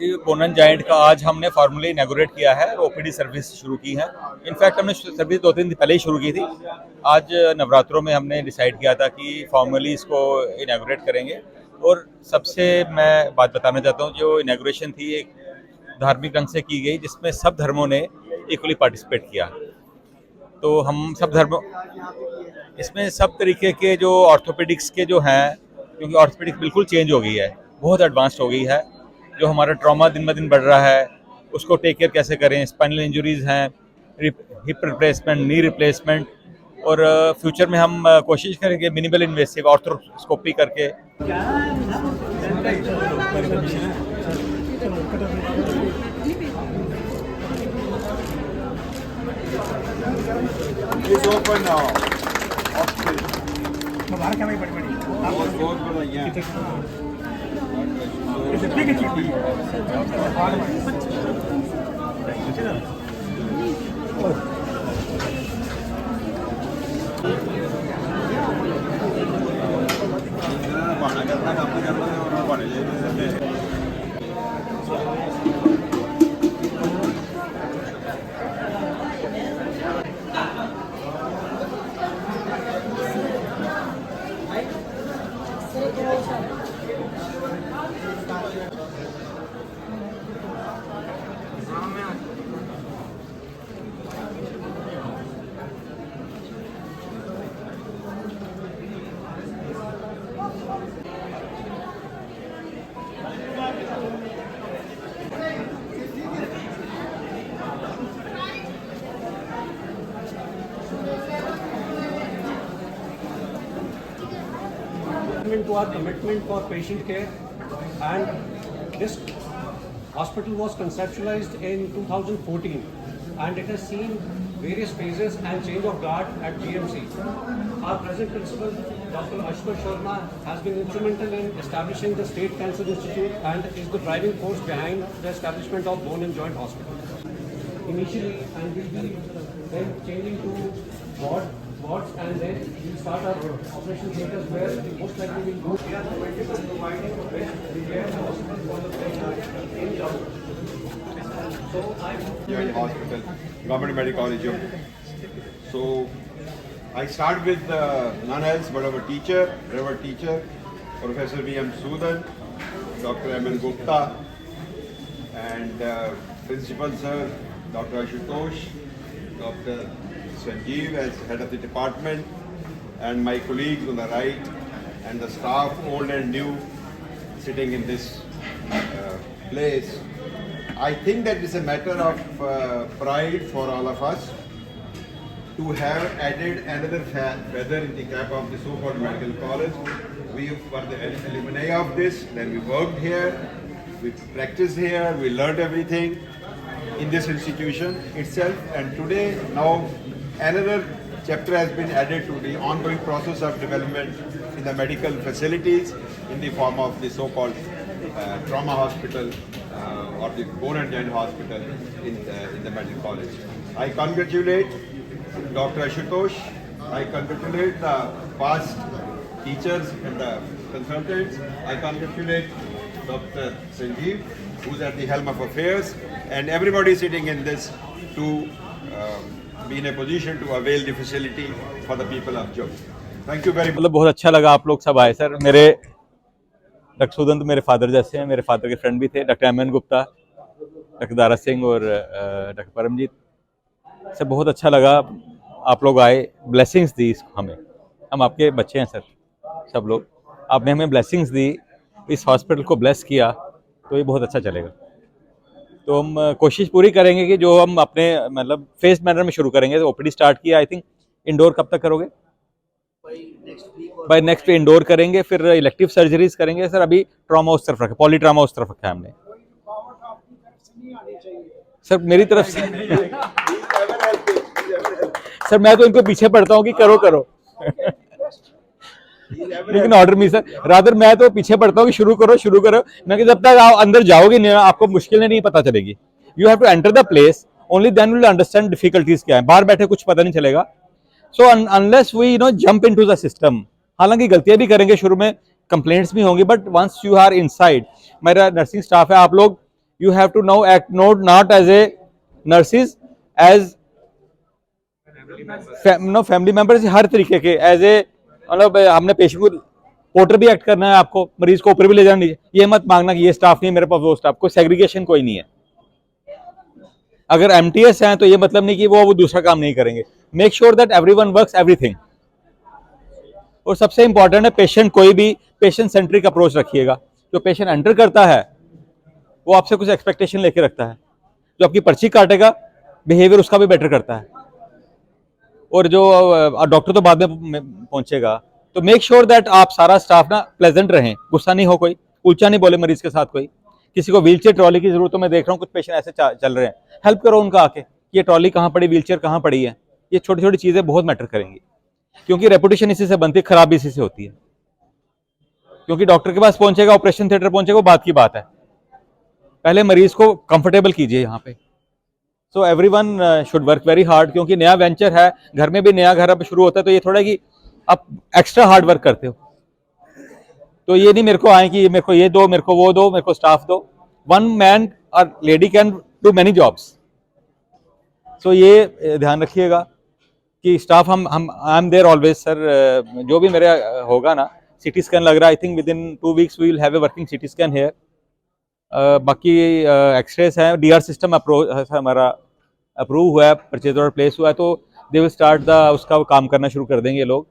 बोनन giant का आज हमने फॉर्मली इनॉग्रेट किया है, ओपीडी सर्विस शुरू की है। इनफैक्ट हमने सर्विस 2-3 दिन पहले ही शुरू की थी। आज नवरात्रों में हमने डिसाइड किया था कि फॉर्मली इसको इनॉग्रेट करेंगे। और सबसे मैं बात बताना चाहता हूँ, जो इनॉग्रेशन थी एक धार्मिक ढंग से की गई, जिसमें सब धर्मों ने इक्वली पार्टिसिपेट किया। तो हम सब धर्मों, इसमें सब तरीके के जो ऑर्थोपेडिक्स के जो हैं, क्योंकि ऑर्थोपेडिक्स बिल्कुल चेंज हो गई है, बहुत एडवांस्ड हो गई है। जो हमारा ट्रॉमा दिन ब दिन बढ़ रहा है, उसको टेक केयर कैसे करें, स्पाइनल इंजरीज हैं, हिप रिप्लेसमेंट, नी रिप्लेसमेंट, और फ्यूचर में हम कोशिश करेंगे मिनिमल इन्वेसिव ऑर्थोस्कोपी करके। To our commitment for patient care, and this hospital was conceptualized in 2014 and it has seen various phases and change of guard at GMC. Our present principal, Dr. Ashutosh Sharma, has been instrumental in establishing the State Cancer Institute and is the driving force behind the establishment of Bone and Joint Hospital. Initially, and we'll be then changing to wards, and then we'll start our operation theaters where most likely we'll go. We are committed to providing the best care and hospital for the patient in Jammu. So Joint Hospital, Government Medical College. So I start with none else but our teacher, Reverend teacher, Professor V.M. Sudan, Dr. M.N. Gupta, and Principal Sir, Dr. Ashutosh, Dr. Sanjeev as head of the department, and my colleagues on the right, and the staff, old and new, sitting in this place. I think that it's a matter of pride for all of us to have added another feather in the cap of the so-called medical college. We were the alumni of this, then we worked here, we practiced here, we learned everything in this institution itself, and today now another chapter has been added to the ongoing process of development in the medical facilities in the form of the so-called trauma hospital or the Bone and Joint Hospital in the medical college. I congratulate Dr. Ashutosh, I congratulate the past teachers and the consultants, I congratulate Dr. Sanjeev, who's at the helm of affairs, and everybody sitting in this to be in a position to avail the facility for the people of Jammu. Thank you very much. मतलब बहुत अच्छा लगा आप लोग सब आए sir. मेरे doctor Sudan तो मेरे फादर जैसे हैं, मेरे फादर के फ्रेंड भी थे, doctor M.N. Gupta, doctor Dara Singh और डॉक्टर परमजीत। सर बहुत अच्छा लगा आप लोग आए, ब्लेसिंग्स दी हमें, हम आपके बच्चे हैं सर, सब लोग, आपने हमें ब्लेसिंग्स दी, इस हॉस्पिटल को ब्लेस किया, तो ये बहुत अच्छा चलेगा। तो हम कोशिश पूरी करेंगे कि जो हम अपने मतलब फेस मैनर में शुरू करेंगे। ओपीडी स्टार्ट किया, आई थिंक इंडोर कब तक करोगे? बाय नेक्स्ट इंडोर करेंगे, फिर इलेक्टिव सर्जरीज करेंगे। सर अभी ट्रॉमा उस तरफ रखा, पॉली ट्रॉमा उस तरफ रखा है हमने। सर मेरी तरफ से सर मैं तो इनको पीछे पड़ता हूँ कि करो करो लेकिन ऑर्डर मी सर, रादर मैं तो पीछे पड़ता हूँ कि शुरू करो शुरू करो। मैं कि जब तक आप अंदर जाओगे नहीं, आपको मुश्किलें नहीं पता चलेगी। You have to enter the place, only then will understand difficulties क्या है। बाहर बैठे कुछ पता नहीं चलेगा। So unless we jump into the system, हालांकि गलतियां भी करेंगे शुरू में, कंप्लेंट्स भी होंगी, but once you are inside, मेरा नर्सिंग स्टाफ है, आप लोग You have to now act not as a nurses, as family members, हर तरीके के एज ए, मतलब हमने पेशेंट को पोर्टर भी एक्ट करना है, आपको मरीज को ऊपर भी ले जाना नहीं, ये मत मांगना कि ये स्टाफ नहीं मेरे पास वो स्टाफ, कोई सेग्रीगेशन कोई नहीं है। अगर एमटीएस हैं तो ये मतलब नहीं कि वो दूसरा काम नहीं करेंगे। Make sure that everyone works everything. और सबसे इंपॉर्टेंट है पेशेंट, कोई भी पेशेंट सेंट्रिक अप्रोच रखिएगा। जो पेशेंट एंटर करता है वो आपसे कुछ एक्सपेक्टेशन लेके रखता है, जो आपकी पर्ची काटेगा बिहेवियर उसका भी बेटर करता है, और जो डॉक्टर तो बाद में पहुंचेगा। तो मेक श्योर दैट आप सारा स्टाफ ना प्लेजेंट रहें, गुस्सा नहीं हो, कोई उल्चा नहीं बोले मरीज के साथ, कोई किसी को व्हीलचेयर ट्रॉली की जरूरत, तो मैं देख रहा हूँ कुछ पेशेंट ऐसे चल रहे हैं, हेल्प करो उनका आके, ये ट्रॉली कहाँ पड़ी, व्हीलचेयर कहाँ पड़ी है। ये छोटी छोटी चीजें बहुत मैटर करेंगी, क्योंकि रेपुटेशन इसी से बनती है, खराब इसी से होती है। क्योंकि डॉक्टर के पास पहुंचेगा, ऑपरेशन थिएटर पहुंचेगा, बात की बात है, पहले मरीज को कंफर्टेबल कीजिए यहाँ पे। So everyone should work very hard, क्योंकि नया वेंचर है, घर में भी नया घर अब शुरू होता है, तो ये थोड़ा कि आप एक्स्ट्रा हार्ड वर्क करते हो। तो ये नहीं मेरे को आए कि मेरे को ये दो, मेरे को वो दो, मेरे को स्टाफ दो। वन मैन और lady can do many jobs. So ये ध्यान रखिएगा कि स्टाफ हम I am there always sir. जो भी मेरे होगा ना, सीटी स्कैन लग रहा है, I think with in 2 weeks we will have a working CT scan here. बाकी एक्सरेस है, डीआर सिस्टम हमारा अप्रूव हुआ है, परचेज ऑर्डर प्लेस हुआ है, तो दे विल स्टार्ट द उसका काम करना शुरू कर देंगे लोग।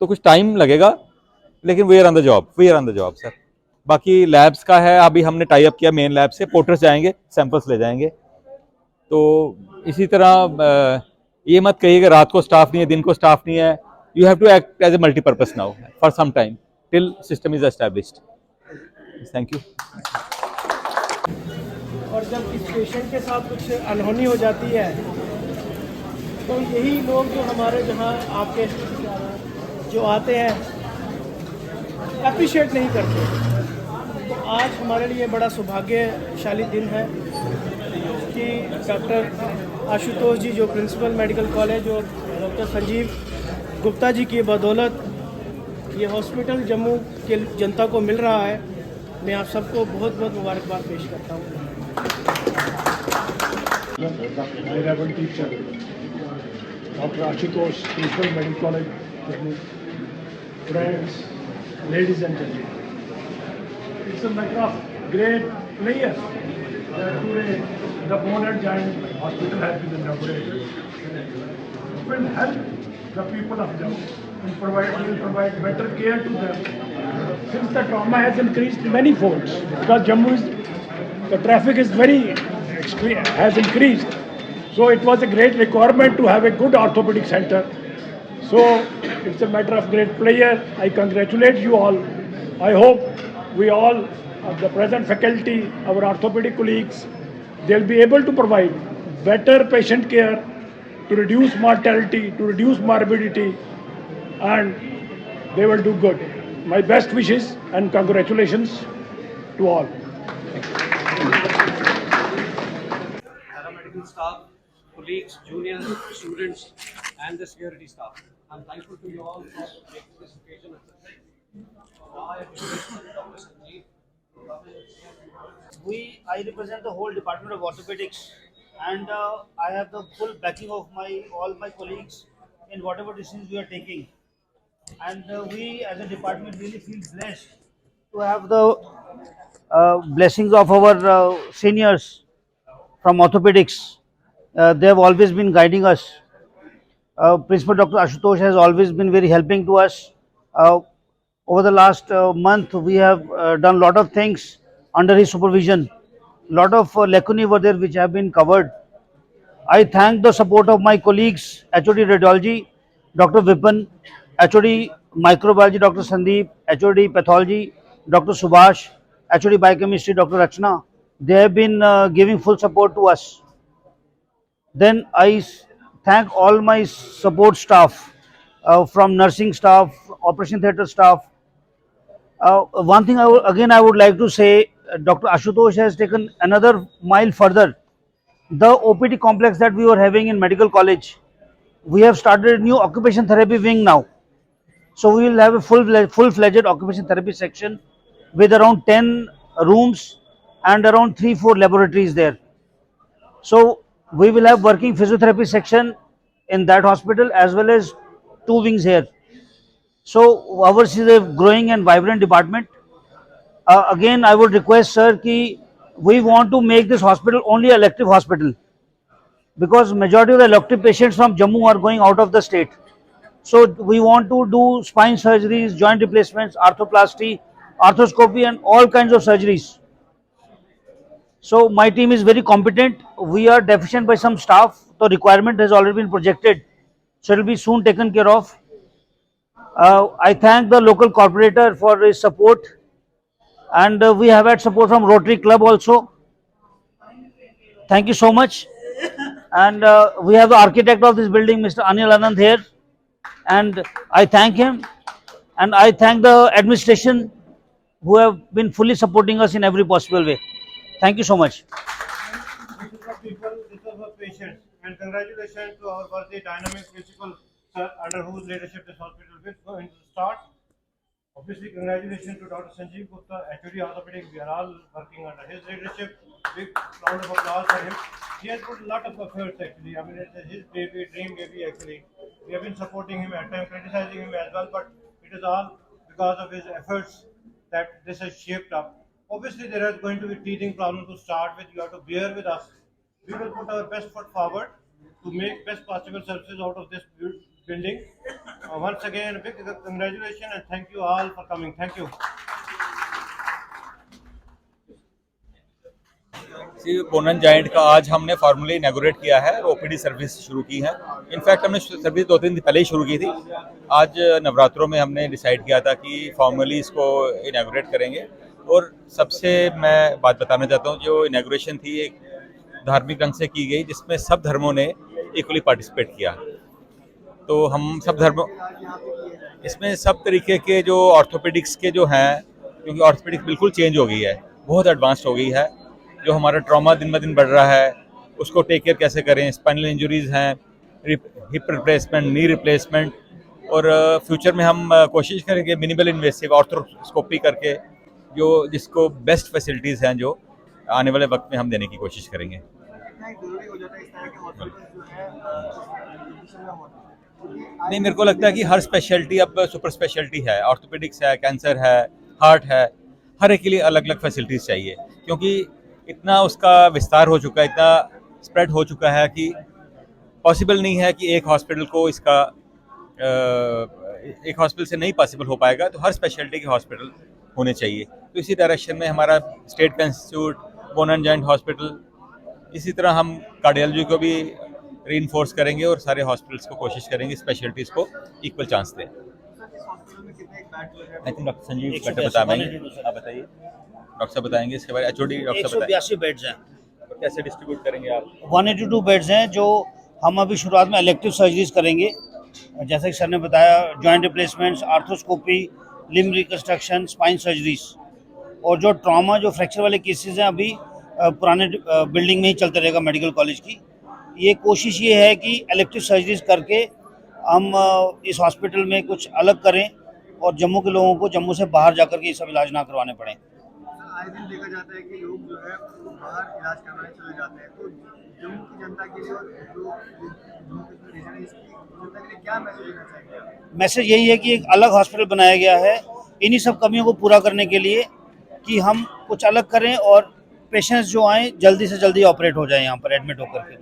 तो कुछ टाइम लगेगा, लेकिन we are on the job sir. बाकी लैब्स का है, अभी हमने टाई अप किया मेन लैब से, पोर्टर्स जाएंगे, सैंपल्स ले जाएंगे। तो इसी तरह ये मत कहिए कि रात को स्टाफ नहीं है, दिन को स्टाफ नहीं है। You have to act as a multipurpose now for some time till system is established. Thank you. और जब इस पेशेंट के साथ कुछ अनहोनी हो जाती है तो यही लोग जो हमारे जहाँ आपके जो आते हैं अप्रिशिएट नहीं करते। तो आज हमारे लिए बड़ा सौभाग्यशाली दिन है कि डॉक्टर आशुतोष जी जो प्रिंसिपल मेडिकल कॉलेज और डॉक्टर संजीव गुप्ता जी की बदौलत ये हॉस्पिटल जम्मू के जनता को मिल रहा है। मैं आप सबको बहुत बहुत मुबारकबाद पेश करता हूँ। My Reverend teacher, Dr. Ashutosh, Principal Medical College, Jammu. Friends, ladies and gentlemen, it's a matter of great pleasure that today the Bonnet Giant Hospital has been inaugurated. It will help the people of Jammu and will provide better care to them. Since the trauma has increased many folds, because Jammu the traffic is has increased, so it was a great requirement to have a good orthopedic center. So it's a matter of great pleasure. I congratulate you all. I hope we all, the present faculty, our orthopedic colleagues, they'll be able to provide better patient care to reduce mortality, to reduce morbidity, and they will do good. My best wishes and congratulations to all. Paramedical staff, colleagues, junior students, and the security staff. I'm thankful to you all for making this occasion a success. Now I introduce Dr. Sanjeev. I represent the whole department of orthopedics, and I have the full backing of all my colleagues in whatever decisions we are taking. And we as a department really feel blessed to have the blessings of our seniors from orthopedics. They have always been guiding us. Principal Dr. Ashutosh has always been very helping to us. Over the last month, we have done a lot of things under his supervision. Lot of lacunae were there which have been covered. I thank the support of my colleagues, HOD Radiology, Dr. Vipin, HOD Microbiology, Dr. Sandeep, HOD Pathology, Dr. Subhash, HOD Biochemistry, Dr. Rachna. They have been giving full support to us. Then I thank all my support staff, from nursing staff, operation theatre staff. One thing I would like to say, Dr. Ashutosh has taken another mile further. The OPD complex that we were having in medical college, we have started a new occupation therapy wing now. So we will have a full-fledged occupation therapy section with around 10 rooms and around 3-4 laboratories there. So we will have working physiotherapy section in that hospital as well as 2 wings here. So ours is a growing and vibrant department. Again, I would request sir कि we want to make this hospital only elective hospital, because majority of the elective patients from Jammu are going out of the state. So we want to do spine surgeries, joint replacements, arthroplasty, arthroscopy and all kinds of surgeries. So my team is very competent. We are deficient by some staff. The requirement has already been projected. So it will be soon taken care of. I thank the local corporator for his support, and we have had support from Rotary Club also. Thank you so much. And we have the architect of this building, Mr. Anil Anand here, and I thank him, and I thank the administration who have been fully supporting us in every possible way. Thank you so much. This is for people, this is for patients, and congratulations to our worthy dynamic principal, sir, under whose leadership this hospital is going to start. Obviously, congratulations to Dr. Sanjeev Gupta, HOD Orthopedics. We are all working under his leadership. Big round of applause for him. He has put a lot of efforts actually. I mean, it's his baby, dream baby actually. We have been supporting him at times, criticizing him as well, but it is all because of his efforts that this has shaped up. Obviously, there is going to be teething problem to start with. You have to bear with us. We will put our best foot forward to make best possible services out of this building. Once again, a big congratulations and thank you all for coming. Thank you. बोनन जाइंट का आज हमने formally inaugurate किया है और OPD service शुरू की है। इनफैक्ट हमने सर्विस 2-3 दिन पहले ही शुरू की थी। आज नवरात्रों में हमने डिसाइड किया था कि फॉर्मली इसको इनॉग्रेट करेंगे। और सबसे मैं बात बताना चाहता हूँ, जो इनॉग्रेशन थी एक धार्मिक ढंग से की गई, जिसमें सब धर्मों ने इक्वली पार्टिसिपेट किया। तो हम सब धर्मों, इसमें सब तरीके के जो ऑर्थोपेडिक्स के जो हैं, क्योंकि ऑर्थोपेडिक्स बिल्कुल चेंज हो गई है, बहुत एडवांस्ड हो गई है। जो हमारा ट्रॉमा दिन ब दिन बढ़ रहा है, उसको टेक केयर कैसे करें, स्पाइनल इंजरीज हैं, हिप रिप्लेसमेंट, नी रिप्लेसमेंट, और फ्यूचर में हम कोशिश करेंगे मिनिमल इन्वेसिव ऑर्थोस्कोपी करके जो जिसको बेस्ट फैसिलिटीज़ हैं जो आने वाले वक्त में हम देने की कोशिश करेंगे। नहीं, मेरे को लगता है कि हर स्पेशलिटी अब सुपर स्पेशलिटी है, ऑर्थोपेडिक्स है, कैंसर है, हार्ट है, हर एक के लिए अलग अलग फैसिलिटीज़ चाहिए, क्योंकि इतना उसका विस्तार हो चुका है, इतना स्प्रेड हो चुका है कि पॉसिबल नहीं है कि एक हॉस्पिटल को इसका एक हॉस्पिटल से नहीं पॉसिबल हो पाएगा। तो हर स्पेशलिटी के हॉस्पिटल होने चाहिए। तो इसी डायरेक्शन में हमारा state institute, bone and joint hospital, इसी तरह हम कार्डियोलॉजी को भी रीइंफोर्स करेंगे और सारे हॉस्पिटल्स को कोशिश करेंगे स्पेशलिटीज़ को इक्वल चांस दें। I think doctor Sanjeev better बता पाएंगे, आप बताइए। डॉक्टर साहब बताएंगे इसके बारे में। एचओडी डॉक्टर साहब 182 बेड्स हैं। कैसे डिस्ट्रीब्यूट करेंगे आप? 182 बेड्स हैं जो हम अभी शुरुआत में इलेक्टिव सर्जरीज करेंगे, जैसे कि सर ने बताया, joint replacements, arthroscopy, limb reconstruction, spine surgeries, और जो ट्रॉमा, जो फ्रैक्चर वाले केसेस हैं अभी पुराने बिल्डिंग में ही चलते रहेगा मेडिकल कॉलेज की। ये कोशिश ये है कि इलेक्टिव सर्जरीज करके हम इस हॉस्पिटल में कुछ अलग करें और जम्मू के लोगों को जम्मू से बाहर जाकर के ये सब इलाज ना करवाने पड़े। आए दिन देखा जाता है कि लोग जो है वो बाहर इलाज करवाने चले जाते हैं, तो जम्मू की जनता के लिए और जो जम्मू के रीजन है इसकी जनता के लिए क्या मैसेज देना चाहिए? मैसेज यही है कि एक अलग हॉस्पिटल बनाया गया है इन्हीं सब कमियों को पूरा करने के लिए, कि हम कुछ अलग करें और पेशेंट्स जो आएँ जल्दी से जल्दी ऑपरेट हो जाए यहाँ पर एडमिट होकर के।